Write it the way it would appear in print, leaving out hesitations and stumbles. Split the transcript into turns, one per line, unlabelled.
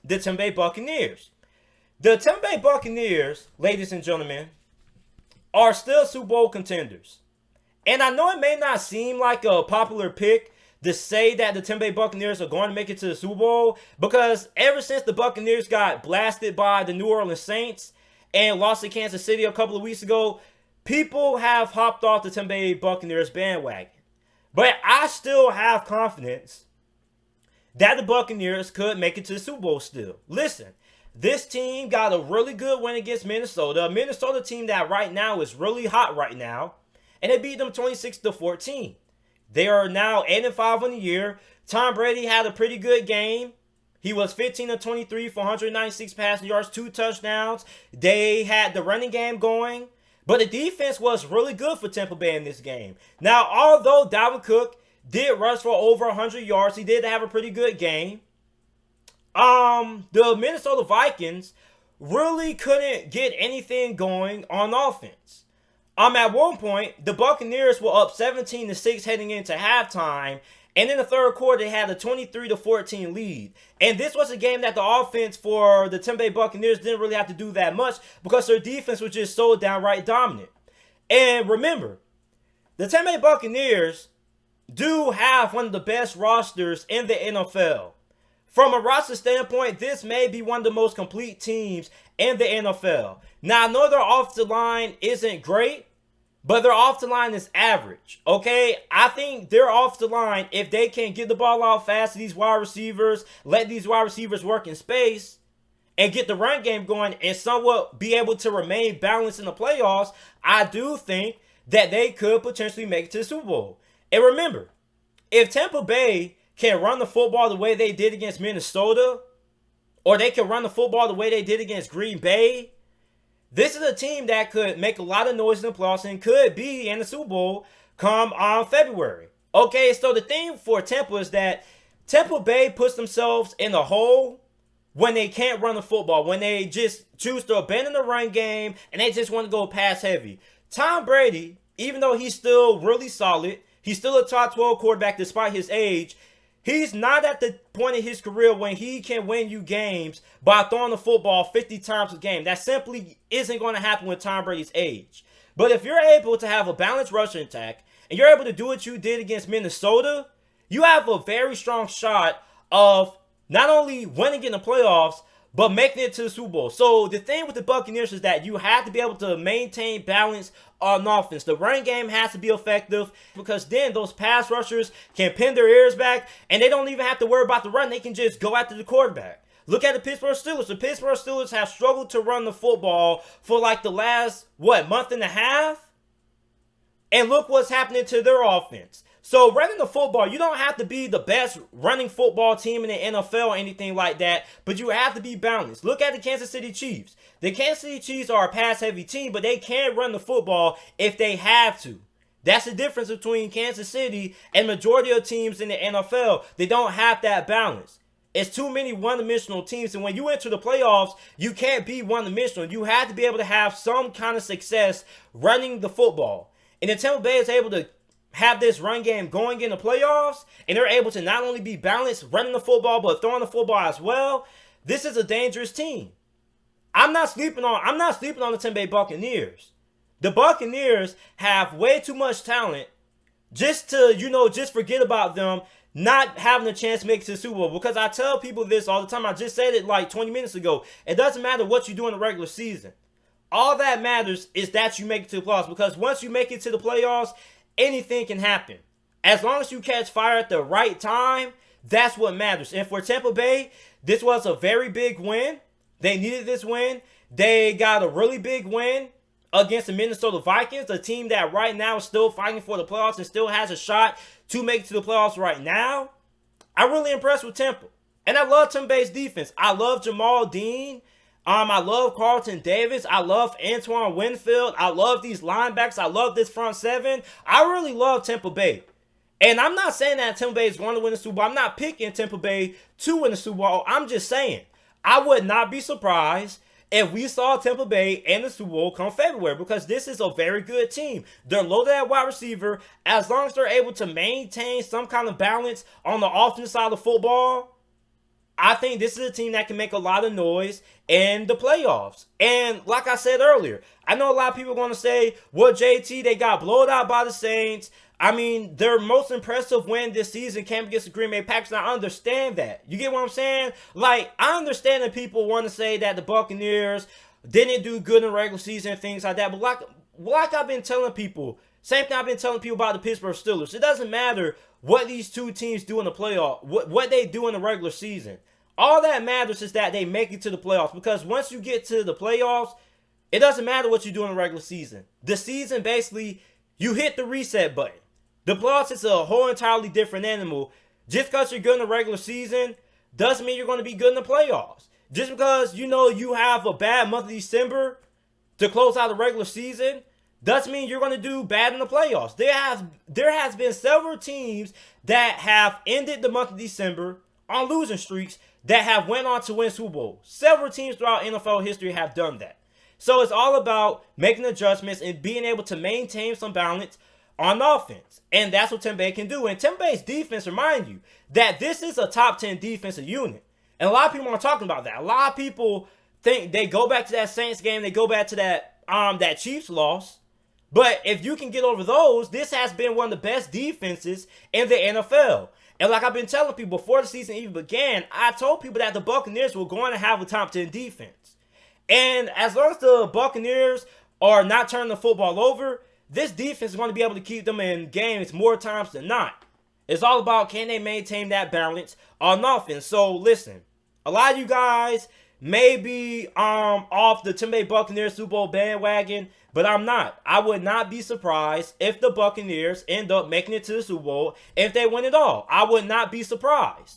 the Tampa Bay Buccaneers. The Tampa Bay Buccaneers, ladies and gentlemen, are still Super Bowl contenders. And I know it may not seem like a popular pick to say that the Tampa Bay Buccaneers are going to make it to the Super Bowl, because ever since the Buccaneers got blasted by the New Orleans Saints and lost to Kansas City a couple of weeks ago, people have hopped off the Tampa Bay Buccaneers bandwagon. But I still have confidence that the Buccaneers could make it to the Super Bowl still. Listen, this team got a really good win against Minnesota. A Minnesota team that right now is really hot right now. And they beat them 26-14. They are now 8-5 on the year. Tom Brady had a pretty good game. He was 15-23 for 196 passing yards, 2 touchdowns. They had the running game going. But the defense was really good for Tampa Bay in this game. Now, although Dalvin Cook did rush for over 100 yards, he did have a pretty good game. The Minnesota Vikings really couldn't get anything going on offense. At one point, the Buccaneers were up 17-6 heading into halftime. And in the third quarter, they had a 23-14 lead. And this was a game that the offense for the Tampa Bay Buccaneers didn't really have to do that much, because their defense was just so downright dominant. And remember, the Tampa Bay Buccaneers do have one of the best rosters in the NFL. From a roster standpoint, this may be one of the most complete teams in the NFL. Now, I know their offensive line isn't great, but their offensive line is average, okay? I think their offensive line, if they can get the ball out fast to these wide receivers, let these wide receivers work in space, and get the run game going and somewhat be able to remain balanced in the playoffs, I do think that they could potentially make it to the Super Bowl. And remember, if Tampa Bay can run the football the way they did against Minnesota, or they can run the football the way they did against Green Bay, this is a team that could make a lot of noise in the playoffs and could be in the Super Bowl come on February. Okay, so the thing for Tampa is that Tampa Bay puts themselves in a hole when they can't run the football, when they just choose to abandon the run game and they just want to go pass heavy. Tom Brady, even though he's still really solid, he's still a top 12 quarterback despite his age, he's not at the point in his career when he can win you games by throwing the football 50 times a game. That simply isn't going to happen with Tom Brady's age. But if you're able to have a balanced rushing attack and you're able to do what you did against Minnesota, you have a very strong shot of not only winning in the playoffs, but making it to the Super Bowl. So the thing with the Buccaneers is that you have to be able to maintain balance on offense. The run game has to be effective, because then those pass rushers can pin their ears back and they don't even have to worry about the run. They can just go after the quarterback. Look at the Pittsburgh Steelers. The Pittsburgh Steelers have struggled to run the football for like the last, month and a half? And look what's happening to their offense. So running the football, you don't have to be the best running football team in the NFL or anything like that, but you have to be balanced. Look at the Kansas City Chiefs. The Kansas City Chiefs are a pass-heavy team, but they can run the football if they have to. That's the difference between Kansas City and majority of teams in the NFL. They don't have that balance. It's too many one-dimensional teams, and when you enter the playoffs, you can't be one-dimensional. You have to be able to have some kind of success running the football. And if Tampa Bay is able to have this run game going in the playoffs, and they're able to not only be balanced running the football, but throwing the football as well, this is a dangerous team. I'm not sleeping on the Tampa Bay Buccaneers. The Buccaneers have way too much talent just to, just forget about them not having a chance to make it to the Super Bowl. Because I tell people this all the time. I just said it like 20 minutes ago. It doesn't matter what you do in the regular season. All that matters is that you make it to the playoffs. Because once you make it to the playoffs, anything can happen. As long as you catch fire at the right time, that's what matters. And for Tampa Bay, this was a very big win. They needed this win. They got a really big win against the Minnesota Vikings, a team that right now is still fighting for the playoffs and still has a shot to make it to the playoffs right now. I'm really impressed with Tampa. And I love Tampa Bay's defense. I love Jamal Dean. I love Carlton Davis. I love Antoine Winfield. I love these linebackers. I love this front seven. I really love Tampa Bay. And I'm not saying that Tampa Bay is going to win the Super Bowl. I'm not picking Tampa Bay to win the Super Bowl. I'm just saying, I would not be surprised if we saw Tampa Bay in the Super Bowl come February, because this is a very good team. They're loaded at wide receiver. As long as they're able to maintain some kind of balance on the offensive side of football, I think this is a team that can make a lot of noise in the playoffs. And like I said earlier, I know a lot of people are going to say, well, JT, they got blown out by the Saints. I mean, their most impressive win this season came against the Green Bay Packers, and I understand that. You get what I'm saying? Like, I understand that people want to say that the Buccaneers didn't do good in the regular season and things like that, but like I've been telling people, same thing I've been telling people about the Pittsburgh Steelers. It doesn't matter what these two teams do in the playoff, what they do in the regular season. All that matters is that they make it to the playoffs, because once you get to the playoffs, it doesn't matter what you do in the regular season. The season, basically, you hit the reset button. The playoffs is a whole entirely different animal. Just because you're good in the regular season doesn't mean you're going to be good in the playoffs. Just because, you have a bad month of December to close out the regular season doesn't mean you're going to do bad in the playoffs. There has been several teams that have ended the month of December on losing streaks that have went on to win Super Bowl. Several teams throughout NFL history have done that. So it's all about making adjustments and being able to maintain some balance on offense. And that's what Tampa Bay can do. And Tampa Bay's defense, remind you that this is a top 10 defensive unit. And a lot of people aren't talking about that. A lot of people think they go back to that Saints game, they go back to that Chiefs loss. But if you can get over those, this has been one of the best defenses in the NFL. And like I've been telling people before the season even began, I told people that the Buccaneers were going to have a top 10 defense. And as long as the Buccaneers are not turning the football over, this defense is going to be able to keep them in games more times than not. It's all about, can they maintain that balance on offense? So listen, a lot of you guys may be off the Tampa Bay Buccaneers Super Bowl bandwagon, but I'm not. I would not be surprised if the Buccaneers end up making it to the Super Bowl if they win it all. I would not be surprised.